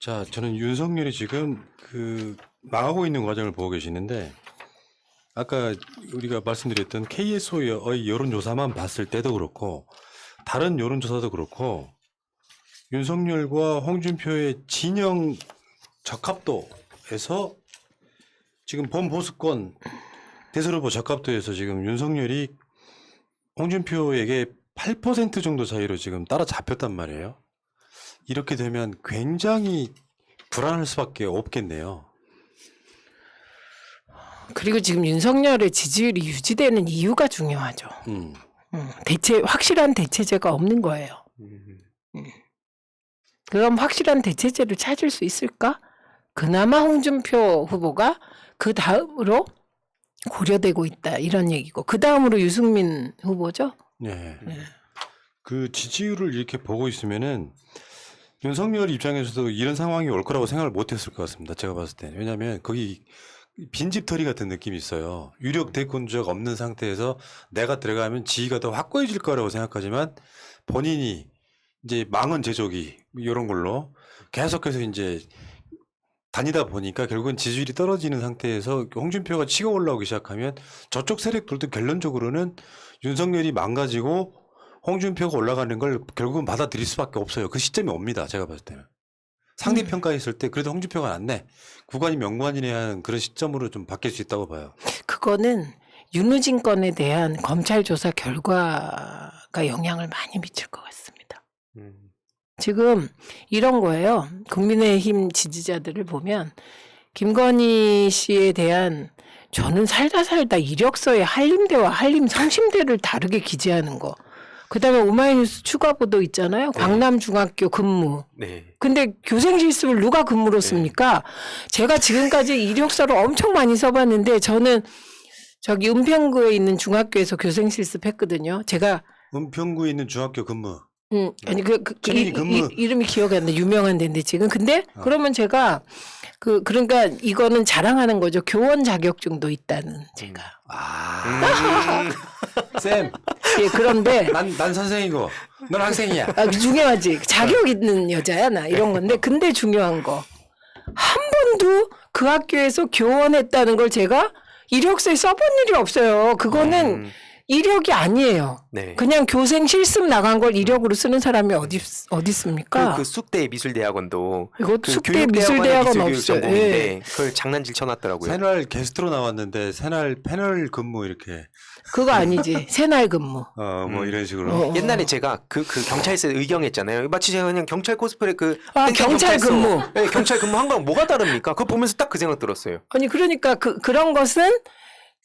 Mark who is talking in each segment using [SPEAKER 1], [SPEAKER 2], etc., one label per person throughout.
[SPEAKER 1] 자, 저는 윤석열이 지금 망하고 있는 과정을 보고 계시는데, 아까 우리가 말씀드렸던 KSO의 여론조사만 봤을 때도 그렇고, 다른 여론조사도 그렇고, 윤석열과 홍준표의 진영 적합도에서 지금 범보수권 대선 후보 적합도에서 지금 윤석열이 홍준표에게 8% 정도 차이로 지금 따라잡혔단 말이에요. 이렇게 되면 굉장히 불안할 수밖에 없겠네요.
[SPEAKER 2] 그리고 지금 윤석열의 지지율이 유지되는 이유가 중요하죠. 확실한 대체제가 없는 거예요. 그럼 확실한 대체제를 찾을 수 있을까? 그나마 홍준표 후보가 그 다음으로 고려되고 있다 이런 얘기고, 그 다음으로 유승민 후보죠.
[SPEAKER 1] 네. 그 지지율을 이렇게 보고 있으면은 윤석열 입장에서도 이런 상황이 올 거라고 생각을 못했을 것 같습니다. 제가 봤을 때는. 왜냐하면 거기 빈집털이 같은 느낌이 있어요. 유력 대권주자가 없는 상태에서 내가 들어가면 지위가 더 확고해질 거라고 생각하지만 본인이 이제 망언 제조기 이런 걸로 계속해서 이제 다니다 보니까 결국은 지지율이 떨어지는 상태에서 홍준표가 치고 올라오기 시작하면 저쪽 세력들도 결론적으로는 윤석열이 망가지고 홍준표가 올라가는 걸 결국은 받아들일 수밖에 없어요. 그 시점이 옵니다. 제가 봤을 때는. 상대평가했을 때 그래도 홍준표가 낫네. 구간이 명관이네 하는 그런 시점으로 좀 바뀔 수 있다고 봐요.
[SPEAKER 2] 그거는 윤우진 건에 대한 검찰 조사 결과가 영향을 많이 미칠 것 같습니다. 지금 이런 거예요. 국민의힘 지지자들을 보면 김건희 씨에 대한, 저는 살다 이력서에 한림대와 한림성심대를 다르게 기재하는 거. 그다음에 오마이뉴스 추가 보도 있잖아요. 광남중학교 근무.
[SPEAKER 3] 네.
[SPEAKER 2] 근데 교생 실습을 누가 근무로 씁니까? 제가 지금까지 이력서를 엄청 많이 써봤는데, 저는 저기 은평구에 있는 중학교에서 교생 실습했거든요. 제가
[SPEAKER 1] 은평구에 있는 중학교 근무.
[SPEAKER 2] 아니
[SPEAKER 1] 근무.
[SPEAKER 2] 이름이 기억이 안 나. 유명한 데인데 지금. 근데 그러면 제가 그러니까 이거는 자랑하는 거죠. 교원 자격증도 있다는 제가.
[SPEAKER 1] 쌤.
[SPEAKER 2] 예, 그런데
[SPEAKER 1] 난 선생이고 넌 학생이야.
[SPEAKER 2] 중요하지. 자격 있는 여자야 나 이런 건데, 근데 중요한 거, 한 번도 그 학교에서 교원했다는 걸 제가 이력서에 써본 일이 없어요. 그거는 이력이 아니에요.
[SPEAKER 3] 네.
[SPEAKER 2] 그냥 교생 실습 나간 걸 이력으로 쓰는 사람이 어디 있습니까?
[SPEAKER 3] 그 쑥대 미술대학원도
[SPEAKER 2] 이것도 쑥대 미술대학원 없어요.
[SPEAKER 3] 전공인데 그걸 장난질 쳐놨더라고요.
[SPEAKER 1] 새날 게스트로 나왔는데 새날 패널 근무 이렇게
[SPEAKER 2] 그거 아니지. 새날 근무.
[SPEAKER 1] 뭐 이런 식으로.
[SPEAKER 3] 옛날에 제가 그 경찰서 의경했잖아요. 마치 제가 그냥 경찰 코스프레
[SPEAKER 2] 경찰 근무.
[SPEAKER 3] 네, 경찰 근무 한 거랑 뭐가 다릅니까? 그거 보면서 딱 그 생각 들었어요.
[SPEAKER 2] 아니 그러니까 그런 것은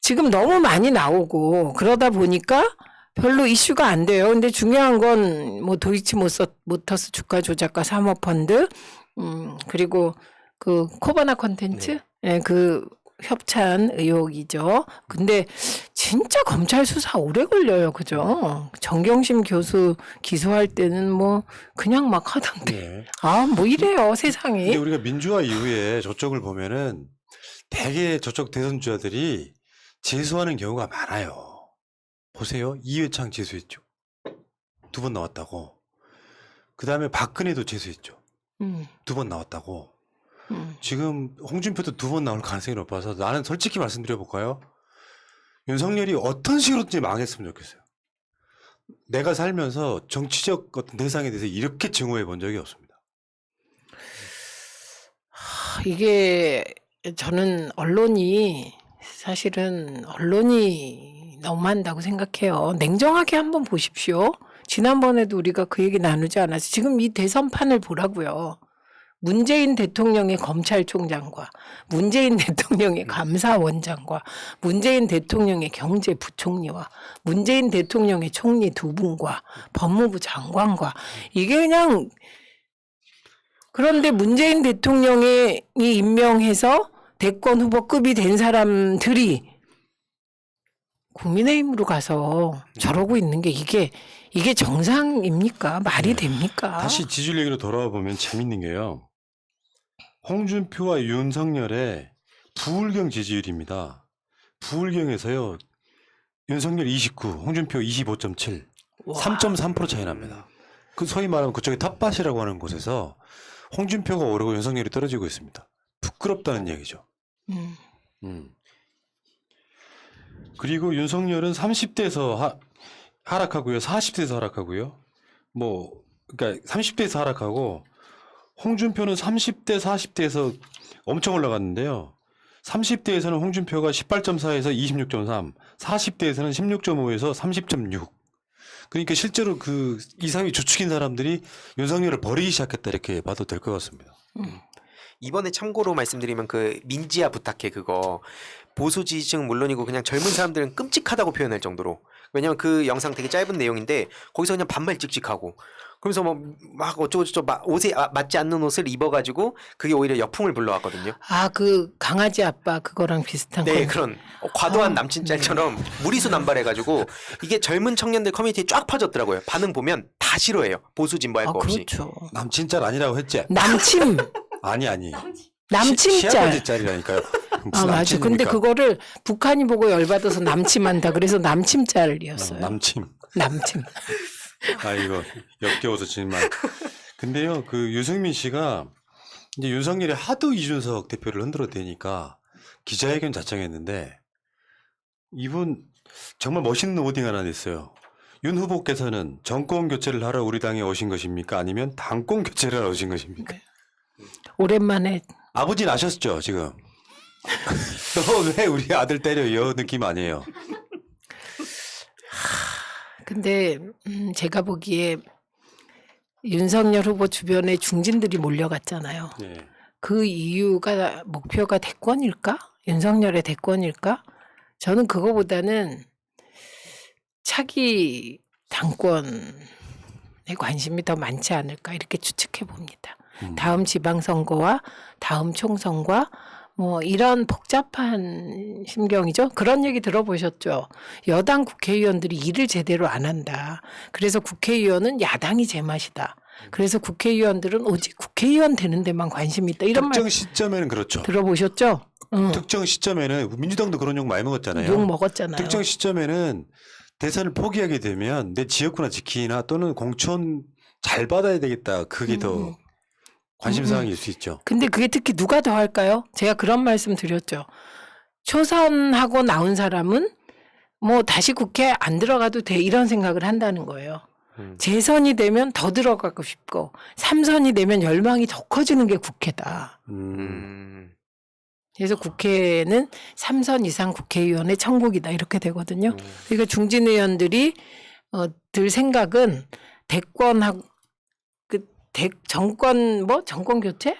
[SPEAKER 2] 지금 너무 많이 나오고 그러다 보니까 별로 이슈가 안 돼요. 근데 중요한 건 뭐 도이치모터스 주가 조작과 사모펀드, 그리고 그 코바나 콘텐츠, 네. 그 협찬 의혹이죠. 근데 진짜 검찰 수사 오래 걸려요, 그죠? 정경심 교수 기소할 때는 뭐 그냥 막 하던데.
[SPEAKER 1] 네.
[SPEAKER 2] 뭐 이래요, 세상이.
[SPEAKER 1] 근데 우리가 민주화 이후에 저쪽을 보면은 대개 저쪽 대선주자들이 재수하는 경우가 많아요. 보세요. 이회창 재수했죠. 2번 나왔다고. 그 다음에 박근혜도 재수했죠. 2번 나왔다고. 지금 홍준표도 2번 나올 가능성이 높아서 나는 솔직히 말씀드려볼까요? 윤석열이 어떤 식으로든지 망했으면 좋겠어요. 내가 살면서 정치적 어떤 대상에 대해서 이렇게 증오해 본 적이 없습니다.
[SPEAKER 2] 이게 저는 사실은 언론이 너무한다고 생각해요. 냉정하게 한번 보십시오. 지난번에도 우리가 그 얘기 나누지 않았어요. 지금 이 대선판을 보라고요. 문재인 대통령의 검찰총장과 문재인 대통령의 감사원장과 문재인 대통령의 경제부총리와 문재인 대통령의 총리 2분과 법무부 장관과 이게 그냥, 그런데 문재인 대통령이 임명해서 대권 후보급이 된 사람들이 국민의힘으로 가서 저러고 있는 게 이게 정상입니까? 말이 됩니까?
[SPEAKER 1] 다시 지지율 얘기로 돌아와 보면 재밌는 게요. 홍준표와 윤석열의 부울경 지지율입니다. 부울경에서요. 윤석열 29, 홍준표 25.7, 3.3% 차이 납니다. 그 소위 말하면 그쪽에 텃밭이라고 하는 곳에서 홍준표가 오르고 윤석열이 떨어지고 있습니다. 부끄럽다는 얘기죠.
[SPEAKER 2] 음.
[SPEAKER 1] 그리고 윤석열은 30대에서 하락하고요. 40대에서 하락하고요. 그러니까 30대에서 하락하고 홍준표는 30대, 40대에서 엄청 올라갔는데요. 30대에서는 홍준표가 18.4에서 26.3, 40대에서는 16.5에서 30.6. 그러니까 실제로 그 2, 3위 주축인 사람들이 윤석열을 버리기 시작했다 이렇게 봐도 될 것 같습니다.
[SPEAKER 3] 이번에 참고로 말씀드리면 그 민지야 부탁해 그거 보수 지지층 물론이고 그냥 젊은 사람들은 끔찍하다고 표현할 정도로 왜냐면 그 영상 되게 짧은 내용인데 거기서 그냥 반말 찍찍하고 그러면서 막 어쩌고저쩌고 옷에 맞지 않는 옷을 입어가지고 그게 오히려 역풍을 불러왔거든요.
[SPEAKER 2] 아, 그 강아지 아빠 그거랑 비슷한
[SPEAKER 3] 네,
[SPEAKER 2] 거.
[SPEAKER 3] 그런 과도한 남친 짤처럼 무리수 남발해가지고 이게 젊은 청년들 커뮤니티에 쫙 퍼졌더라고요. 반응 보면 다 싫어해요. 보수 진보할 거 없이.
[SPEAKER 2] 그렇죠.
[SPEAKER 1] 남친 짤 아니라고 했지?
[SPEAKER 2] 남침.
[SPEAKER 1] 아니.
[SPEAKER 2] 남침짤.
[SPEAKER 1] 시아버지 짤이라니까요.
[SPEAKER 2] 아, 맞아. 근데 그거를 북한이 보고 열받아서 남침한다. 그래서 남침짤이었어요.
[SPEAKER 1] 남침.
[SPEAKER 2] 남침.
[SPEAKER 1] 아, 이거 역겨워서 정말. 근데요, 그 유승민 씨가 이제 윤석열이 하도 이준석 대표를 흔들어 대니까 기자회견 자청했는데 이분 정말 멋있는 워딩 하나 냈어요. 윤 후보께서는 정권 교체를 하러 우리 당에 오신 것입니까? 아니면 당권 교체를 하러 오신 것입니까?
[SPEAKER 2] 오랜만에
[SPEAKER 1] 아버지는 아셨죠, 지금? 너 왜 우리 아들 때려? 이 느낌 아니에요.
[SPEAKER 2] 근데 제가 보기에 윤석열 후보 주변에 중진들이 몰려갔잖아요.
[SPEAKER 1] 네.
[SPEAKER 2] 그 이유가 목표가 대권일까? 윤석열의 대권일까? 저는 그거보다는 차기 당권에 관심이 더 많지 않을까 이렇게 추측해 봅니다. 다음 지방선거와 다음 총선과 이런 복잡한 심경이죠. 그런 얘기 들어보셨죠? 여당 국회의원들이 일을 제대로 안 한다. 그래서 국회의원은 야당이 제맛이다. 그래서 국회의원들은 오직 국회의원 되는 데만 관심이 있다. 이런
[SPEAKER 1] 특정
[SPEAKER 2] 말
[SPEAKER 1] 시점에는 그렇죠.
[SPEAKER 2] 들어보셨죠? 응.
[SPEAKER 1] 특정 시점에는 민주당도 그런 욕 많이 먹었잖아요.
[SPEAKER 2] 욕 먹었잖아요.
[SPEAKER 1] 특정 시점에는 대선을 포기하게 되면 내 지역구나 지키나 또는 공천 잘 받아야 되겠다. 그게 더 관심사항일 수 있죠.
[SPEAKER 2] 근데 그게 특히 누가 더 할까요? 제가 그런 말씀 드렸죠. 초선하고 나온 사람은 다시 국회 안 들어가도 돼 이런 생각을 한다는 거예요. 재선이 되면 더 들어가고 싶고 3선이 되면 열망이 더 커지는 게 국회다. 그래서 국회는 3선 이상 국회의원의 천국이다 이렇게 되거든요. 그러니까 중진 의원들이 들 생각은 대권하고 정권 교체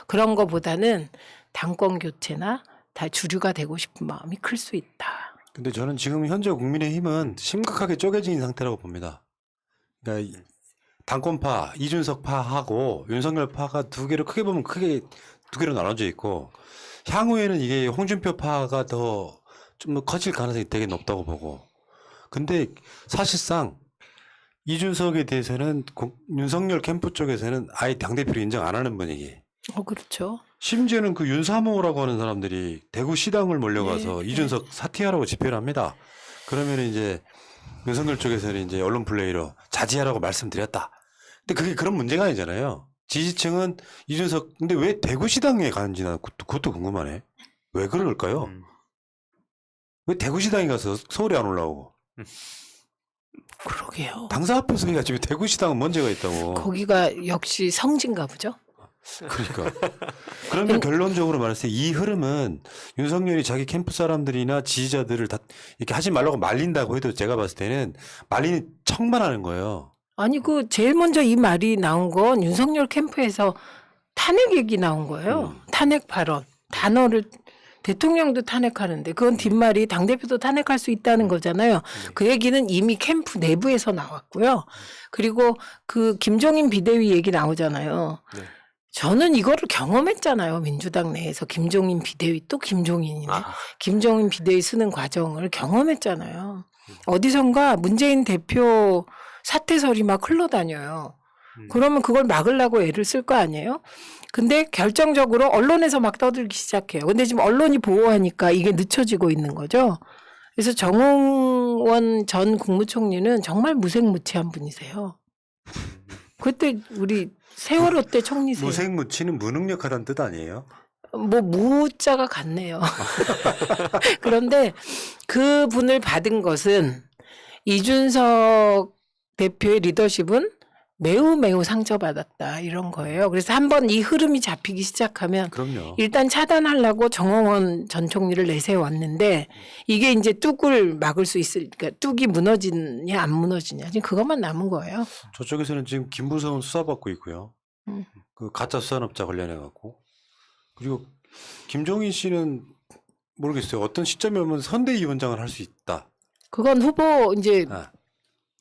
[SPEAKER 2] 그런 거보다는 당권 교체나 다 주류가 되고 싶은 마음이 클 수 있다.
[SPEAKER 1] 근데 저는 지금 현재 국민의힘은 심각하게 쪼개진 상태라고 봅니다. 그러니까 당권파, 이준석파하고 윤석열파가 두 개를 크게 보면 크게 두 개로 나눠져 있고 향후에는 이게 홍준표파가 더 좀 커질 가능성이 되게 높다고 보고. 근데 사실상 이준석에 대해서는 윤석열 캠프 쪽에서는 아예 당대표를 인정 안 하는 분위기.
[SPEAKER 2] 그렇죠.
[SPEAKER 1] 심지어는 그 윤사모라고 하는 사람들이 대구 시당을 몰려가서
[SPEAKER 2] 네.
[SPEAKER 1] 이준석 사퇴하라고 집회를 합니다. 그러면 이제 윤석열 쪽에서는 이제 언론 플레이로 자제하라고 말씀드렸다. 근데 그게 그런 문제가 아니잖아요. 지지층은 이준석, 근데 왜 대구 시당에 가는지 나 그것도 궁금하네. 왜 그럴까요? 왜 대구 시당에 가서 서울에 안 올라오고?
[SPEAKER 2] 그러게요.
[SPEAKER 1] 당사 앞에서 해야지 왜 대구 시당은 문제가 있다고.
[SPEAKER 2] 거기가 역시 성진가 보죠.
[SPEAKER 1] 그러니까. 그러면 결론적으로 말했을 때 이 흐름은 윤석열이 자기 캠프 사람들이나 지지자들을 다 이렇게 하지 말라고 말린다고 해도 제가 봤을 때는 말리는 척만 하는 거예요.
[SPEAKER 2] 아니 제일 먼저 이 말이 나온 건 윤석열 캠프에서 탄핵 얘기 나온 거예요. 탄핵 발언. 단어를 대통령도 탄핵하는데 그건 뒷말이 당대표도 탄핵할 수 있다는 거잖아요. 그 얘기는 이미 캠프 내부에서 나왔고요. 그리고 그 김종인 비대위 얘기 나오잖아요.
[SPEAKER 3] 네.
[SPEAKER 2] 저는 이거를 경험했잖아요. 민주당 내에서 김종인 비대위 또 김종인이네. 김종인 비대위 쓰는 과정을 경험했잖아요. 어디선가 문재인 대표 사퇴설이 막 흘러다녀요. 그러면 그걸 막으려고 애를 쓸 거 아니에요? 근데 결정적으로 언론에서 막 떠들기 시작해요. 근데 지금 언론이 보호하니까 이게 늦춰지고 있는 거죠. 그래서 정홍원 전 국무총리는 정말 무색무취한 분이세요. 그때 우리 세월호 때 총리세요.
[SPEAKER 1] 무색무취는 무능력하다는 뜻 아니에요?
[SPEAKER 2] 뭐 무자가 같네요. 그런데 그 분을 받은 것은 이준석 대표의 리더십은 매우 매우 상처받았다 이런 거예요. 그래서 한번 이 흐름이 잡히기 시작하면
[SPEAKER 1] 그럼요.
[SPEAKER 2] 일단 차단하려고 정홍원 전 총리를 내세웠는데 이게 이제 뚝을 막을 수 있으니까 뚝이 무너지냐 안 무너지냐 지금 그것만 남은 거예요.
[SPEAKER 1] 저쪽에서는 지금 김부성은 수사받고 있고요.
[SPEAKER 2] 음.
[SPEAKER 1] 그 가짜 수산업자 관련해 갖고 그리고 김종인 씨는 모르겠어요. 어떤 시점에 오면 선대위원장을 할 수 있다.
[SPEAKER 2] 그건 후보 이제
[SPEAKER 1] 아,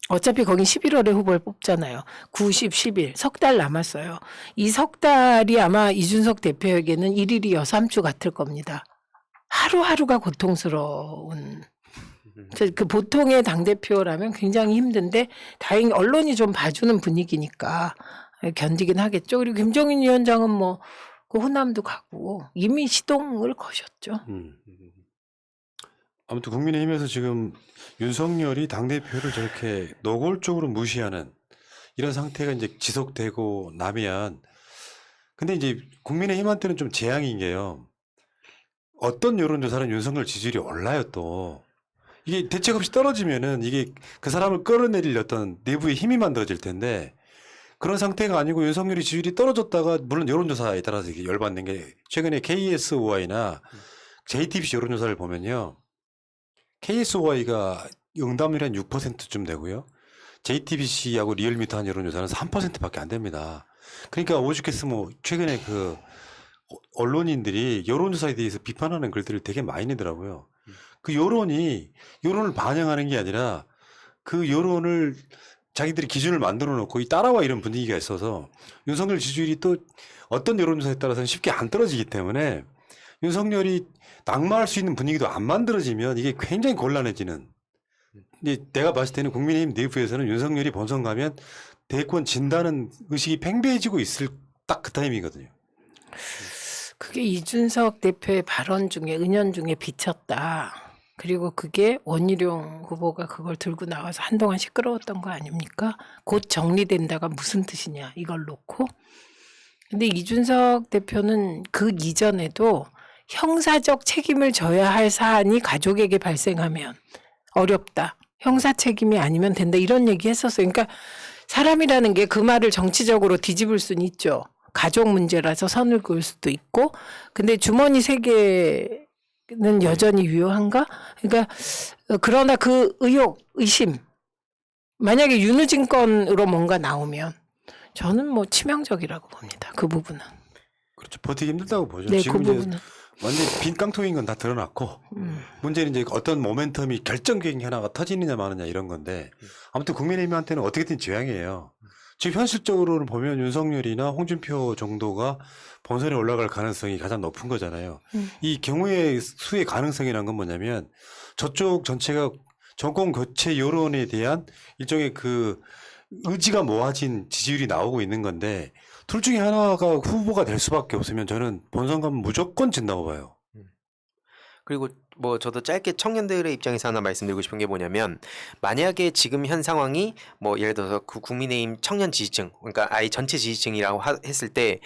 [SPEAKER 2] 어차피 거긴 11월에 후보를 뽑잖아요. 9, 10, 11 석 달 남았어요. 이 석 달이 아마 이준석 대표에게는 일일이 여삼주 같을 겁니다. 하루하루가 고통스러운 그 보통의 당대표라면 굉장히 힘든데 다행히 언론이 좀 봐주는 분위기니까 견디긴 하겠죠. 그리고 김종인 위원장은 뭐 그 호남도 가고 이미 시동을 거셨죠.
[SPEAKER 1] 아무튼 국민의힘에서 지금 윤석열이 당대표를 저렇게 노골적으로 무시하는 이런 상태가 이제 지속되고 나면 근데 이제 국민의힘한테는 좀 재앙인 게요. 어떤 여론조사는 윤석열 지지율이 올라요 또. 이게 대책 없이 떨어지면은 이게 그 사람을 끌어내릴 어떤 내부의 힘이 만들어질 텐데 그런 상태가 아니고 윤석열이 지지율이 떨어졌다가 물론 여론조사에 따라서 이게 열받는 게 최근에 KSOI나 JTBC 여론조사를 보면요. KSOI가 응답률이 한 6%쯤 되고요. JTBC하고 리얼미터 한 여론조사는 3%밖에 안 됩니다. 그러니까 오죽했으면 최근에 그 언론인들이 여론조사에 대해서 비판하는 글들을 되게 많이 내더라고요. 그 여론을 반영하는 게 아니라 그 여론을 자기들이 기준을 만들어 놓고 이 따라와 이런 분위기가 있어서 윤석열 지지율이 또 어떤 여론조사에 따라서는 쉽게 안 떨어지기 때문에 윤석열이 낙마할 수 있는 분위기도 안 만들어지면 이게 굉장히 곤란해지는. 근데 내가 봤을 때는 국민의힘 내부에서는 윤석열이 본선 가면 대권 진다는 의식이 팽배해지고 있을 딱 그 타임이거든요.
[SPEAKER 2] 그게 이준석 대표의 발언 중에 은연 중에 비쳤다. 그리고 그게 원희룡 후보가 그걸 들고 나와서 한동안 시끄러웠던 거 아닙니까? 곧 정리된다가 무슨 뜻이냐 이걸 놓고. 근데 이준석 대표는 그 이전에도 형사적 책임을 져야 할 사안이 가족에게 발생하면 어렵다. 형사 책임이 아니면 된다. 이런 얘기 했었어요. 그러니까 사람이라는 게 그 말을 정치적으로 뒤집을 수는 있죠. 가족 문제라서 선을 그을 수도 있고. 근데 주머니 세 개는 여전히 유효한가? 그러니까 그러나 그 의혹, 의심. 만약에 윤우진 건으로 뭔가 나오면 저는 뭐 치명적이라고 봅니다. 그 부분은.
[SPEAKER 1] 그렇죠. 버티기 힘들다고 보죠.
[SPEAKER 2] 네,
[SPEAKER 1] 지금
[SPEAKER 2] 그
[SPEAKER 1] 이제
[SPEAKER 2] 부분은.
[SPEAKER 1] 완전 빈 깡통인 건 다 드러났고 문제는 이제 어떤 모멘텀이 결정적인 하나가 터지느냐 마느냐 이런 건데 아무튼 국민의힘한테는 어떻게든 재앙이에요. 지금 현실적으로는 보면 윤석열이나 홍준표 정도가 본선에 올라갈 가능성이 가장 높은 거잖아요. 이 경우의 수의 가능성이란 건 뭐냐면 저쪽 전체가 정권 교체 여론에 대한 일종의 그 의지가 모아진 지지율이 나오고 있는 건데 둘 중에 하나가 후보가 될 수밖에 없으면 저는 본선 가면 무조건 진다고 봐요.
[SPEAKER 3] 그리고 뭐 저도 짧게 청년들의 입장에서 하나 말씀드리고 싶은 게 뭐냐면 만약에 지금 현 상황이 뭐 예를 들어서 그 국민의힘 청년 지지층 그러니까 아예 전체 지지층이라고 했을 때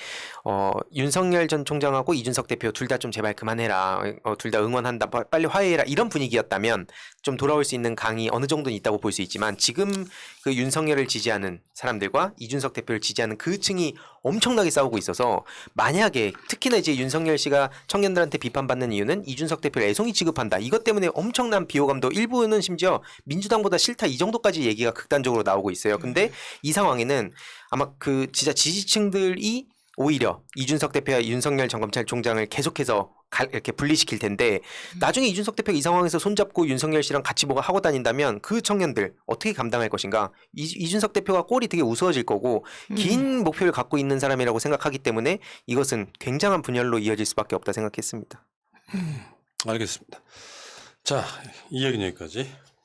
[SPEAKER 3] 윤석열 전 총장하고 이준석 대표 둘 다 좀 제발 그만해라 둘 다 응원한다 빨리 화해해라 이런 분위기였다면 좀 돌아올 수 있는 강이 어느 정도는 있다고 볼 수 있지만 지금 그 윤석열을 지지하는 사람들과 이준석 대표를 지지하는 그 층이 엄청나게 싸우고 있어서 만약에 특히나 이제 윤석열 씨가 청년들한테 비판받는 이유는 이준석 대표를 애송이 취급한다. 이것 때문에 엄청난 비호감도 일부는 심지어 민주당보다 싫다 이 정도까지 얘기가 극단적으로 나오고 있어요. 근데 이 상황에는 아마 그 진짜 지지층들이 오히려 이준석 대표와 윤석열 전 검찰총장을 계속해서 이렇게 분리시킬 텐데 나중에 이준석 대표가 이 상황에서 손잡고 윤석열 씨랑 같이 뭐가 하고 다닌다면 그 청년들 어떻게 감당할 것인가. 이준석 대표가 꼴이 되게 우스워질 거고 긴 목표를 갖고 있는 사람이라고 생각하기 때문에 이것은 굉장한 분열로 이어질 수밖에 없다 생각했습니다.
[SPEAKER 1] 알겠습니다. 자, 이 얘기는 여기까지.